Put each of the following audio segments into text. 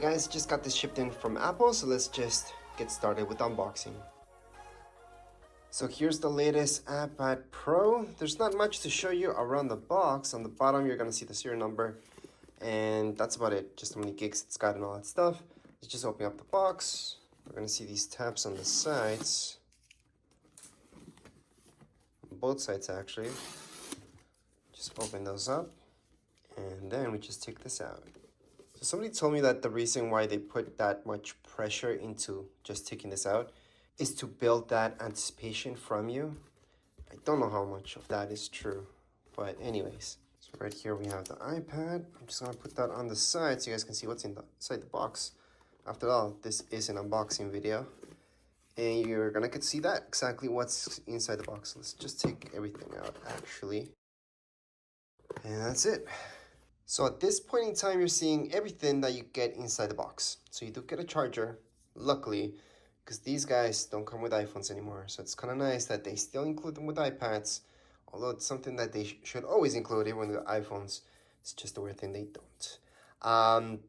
guys, just got this shipped in from Apple, so let's just get started with unboxing. So here's the latest iPad Pro. There's not much to show you around the box. On the bottom, you're gonna see the serial number, and that's about it. Just how many gigs it's got and all that stuff. Let's just open up the box. We're gonna see these tabs on the sides. On both sides, actually. Just open those up, and then we just take this out. So somebody told me that the reason why they put that much pressure into just taking this out is to build that anticipation from you. I don't know how much of that is true, but anyways. So right here we have the iPad. I'm just gonna put that on the side so you guys can see what's inside the box. After all, this is an unboxing video, and you're gonna get to see that, exactly what's inside the box. Let's just take everything out, actually. And that's it. So at this point in time, you're seeing everything that you get inside the box. So you do get a charger, luckily, because these guys don't come with iPhones anymore. So it's kind of nice that they still include them with iPads, although it's something that they should always include even with iPhones. It's just a weird thing they don't.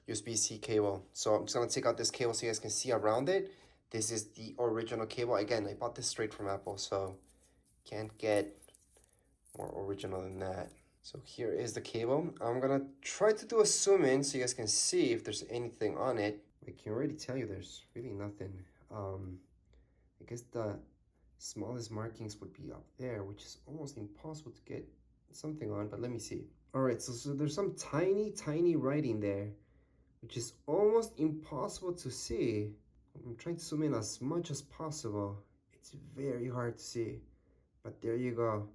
USB-C cable. So I'm just going to take out this cable so you guys can see around it. This is the original cable. Again, I bought this straight from Apple, so can't get more original than that. So here is the cable. I'm gonna try to do a zoom in so you guys can see if there's anything on it. I can already tell you there's really nothing. I guess the smallest markings would be up there, which is almost impossible to get something on, but let me see. All right, so there's some tiny writing there, which is almost impossible to see. I'm trying to zoom in as much as possible. It's very hard to see, but there you go.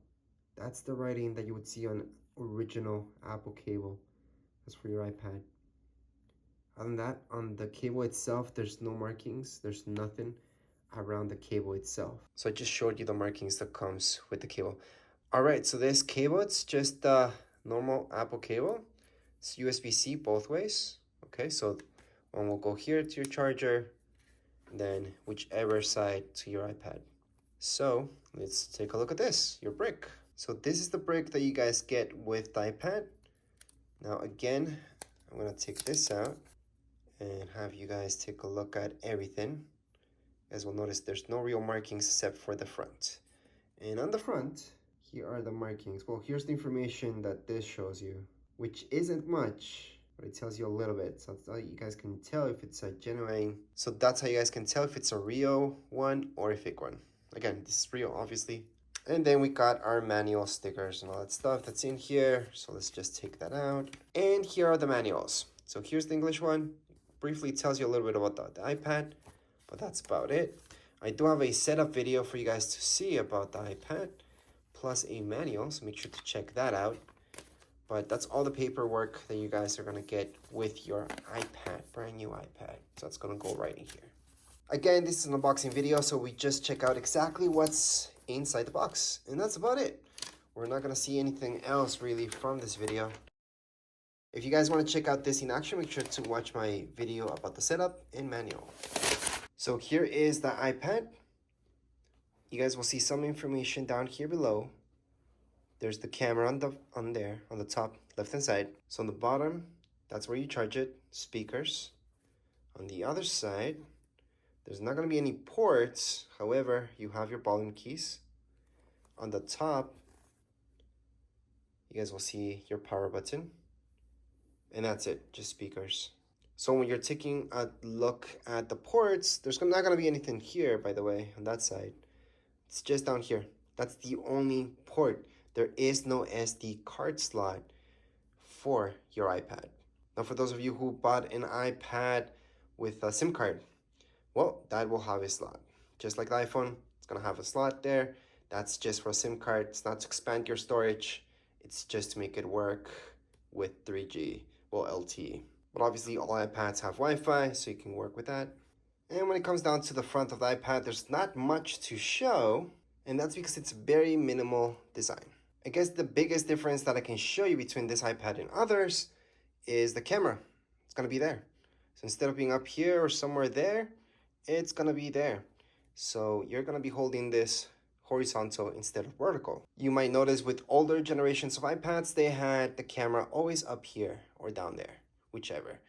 That's the writing that you would see on original Apple cable. That's for your iPad. Other than that, on the cable itself, there's no markings. There's nothing around the cable itself. So I just showed you the markings that comes with the cable. All right, so this cable, it's just the normal Apple cable. It's USB-C both ways. Okay, so one will go here to your charger, then whichever side to your iPad. So let's take a look at this, your brick. So this is the brick that you guys get with the iPad. Now again, I'm gonna take this out and have you guys take a look at everything. As we'll notice, there's no real markings except for the front. And on the front, here are the markings. Well, here's the information that this shows you, which isn't much, but it tells you a little bit. So that's how you guys can tell if it's a genuine. So that's how you guys can tell if it's a real one or a fake one. Again, this is real, obviously. And then we got our manual stickers and all that stuff that's in here. So let's just take that out. And here are the manuals. So here's the English one. Briefly tells you a little bit about the iPad, but that's about it. I do have a setup video for you guys to see about the iPad, plus a manual, so make sure to check that out. But that's all the paperwork that you guys are gonna get with your iPad, brand new iPad. So it's gonna go right in here. Again, this is an unboxing video, so we just check out exactly what's inside the box, and that's about it. We're not gonna see anything else really from this video. If you guys want to check out this in action, make sure to watch my video about the setup and manual. So here is the iPad. You guys will see some information down here below. There's the camera on the top left hand side. So on the bottom, that's where you charge it, speakers. On the other side, there's not going to be any ports. However, you have your volume keys. On the top, you guys will see your power button. And that's it, just speakers. So when you're taking a look at the ports, there's not going to be anything here, by the way, on that side. It's just down here. That's the only port. There is no SD card slot for your iPad. Now, for those of you who bought an iPad with a SIM card, well, that will have a slot. Just like the iPhone, it's gonna have a slot there. That's just for a SIM card. It's not to expand your storage. It's just to make it work with 3G, well, LTE. But obviously all iPads have Wi-Fi, so you can work with that. And when it comes down to the front of the iPad, there's not much to show, and that's because it's very minimal design. I guess the biggest difference that I can show you between this iPad and others is the camera. It's gonna be there. So instead of being up here or somewhere there, it's gonna be there. So you're gonna be holding this horizontal instead of vertical. You might notice with older generations of iPads, they had the camera always up here or down there, whichever.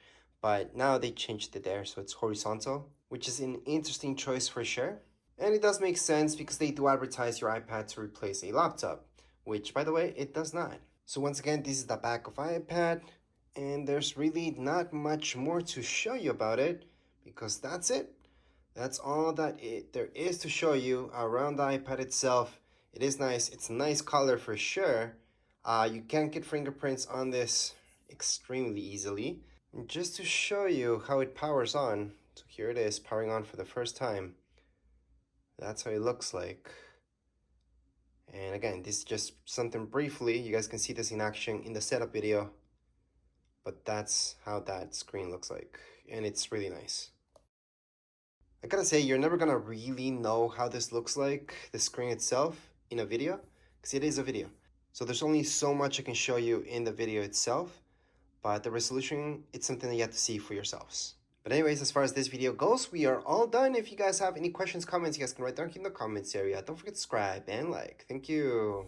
but now they changed it there, so it's horizontal, which is an interesting choice for sure. And it does make sense because they do advertise your iPad to replace a laptop, which, by the way, it does not. So once again, this is the back of iPad, and there's really not much more to show you about it because that's it. That's all that there is to show you around the iPad itself. It is nice. It's a nice color for sure. You can get fingerprints on this extremely easily. And just to show you how it powers on, so here it is powering on for the first time. That's how it looks like. And again, this is just something briefly. You guys can see this in action in the setup video. But that's how that screen looks like. And it's really nice. I gotta say, you're never gonna really know how this looks like, the screen itself, in a video, because it is a video. So there's only so much I can show you in the video itself, but the resolution, it's something that you have to see for yourselves. But anyways, as far as this video goes, we are all done. If you guys have any questions, comments, you guys can write down in the comments area. Don't forget to subscribe and like. Thank you.